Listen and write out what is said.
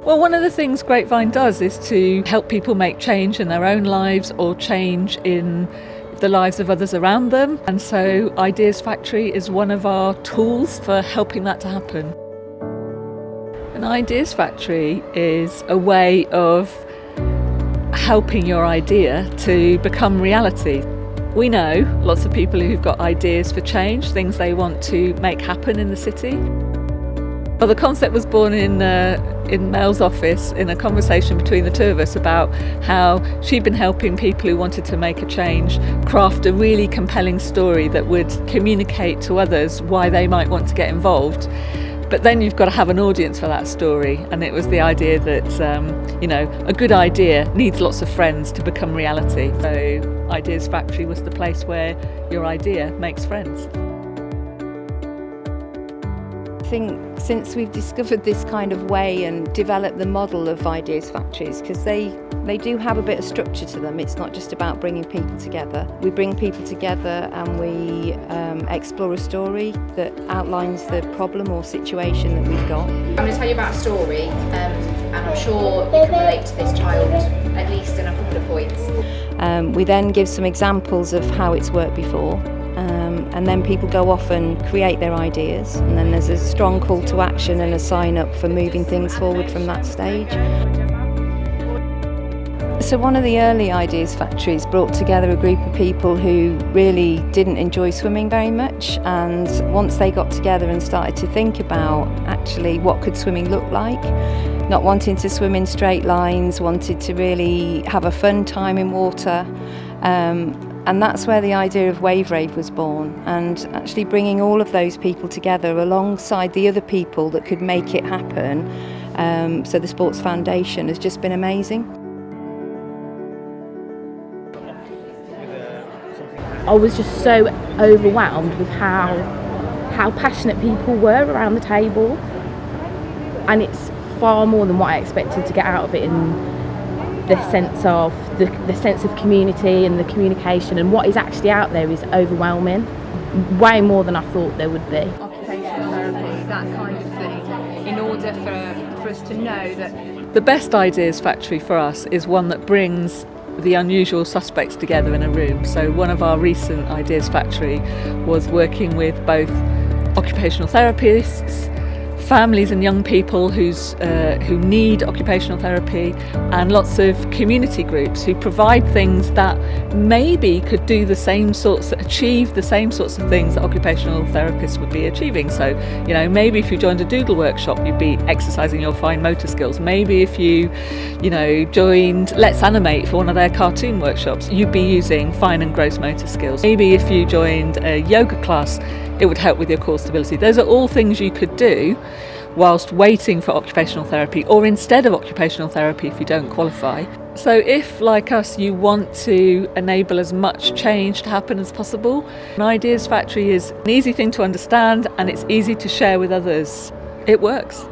Well, one of the things Grapevine does is to help people make change in their own lives or change in the lives of others around them. And so Ideas Factory is one of our tools for helping that to happen. An Ideas Factory is a way of helping your idea to become reality. We know lots of people who've got ideas for change, things they want to make happen in the city. Well, the concept was born in Mel's office in a conversation between the two of us about how she'd been helping people who wanted to make a change craft a really compelling story that would communicate to others why they might want to get involved. But then you've got to have an audience for that story, and it was the idea that a good idea needs lots of friends to become reality. So Ideas Factory was the place where your idea makes friends. I think since we've discovered this kind of way and developed the model of Ideas Factories, because they do have a bit of structure to them, it's not just about bringing people together. We bring people together and we explore a story that outlines the problem or situation that we've got. I'm going to tell you about a story and I'm sure you can relate to this child, at least in a couple of points. We then give some examples of how it's worked before. And then people go off and create their ideas, and then there's a strong call to action and a sign up for moving things forward from that stage. So one of the early Ideas Factories brought together a group of people who really didn't enjoy swimming very much, and once they got together and started to think about actually what could swimming look like, not wanting to swim in straight lines, wanted to really have a fun time in water, and that's where the idea of Rave was born, and actually bringing all of those people together alongside the other people that could make it happen. So the Sports Foundation has just been amazing. I was just so overwhelmed with how passionate people were around the table, and it's far more than what I expected to get out of it in the sense of the sense of community and the communication, and what is actually out there is overwhelming, way more than I thought there would be. Occupational therapy, that kind of thing, in order for us to know that The best Ideas Factory for us is one that brings the unusual suspects together in a room. So one of our recent Ideas Factory was working with both occupational therapists, families and young people who need occupational therapy, and lots of community groups who provide things that maybe could do achieve the same sorts of things that occupational therapists would be achieving. So, maybe if you joined a doodle workshop, you'd be exercising your fine motor skills. Maybe if you joined Let's Animate for one of their cartoon workshops, you'd be using fine and gross motor skills. Maybe if you joined a yoga class, it would help with your core stability. Those are all things you could do whilst waiting for occupational therapy, or instead of occupational therapy if you don't qualify. So if, like us, you want to enable as much change to happen as possible, an Ideas Factory is an easy thing to understand and it's easy to share with others. It works.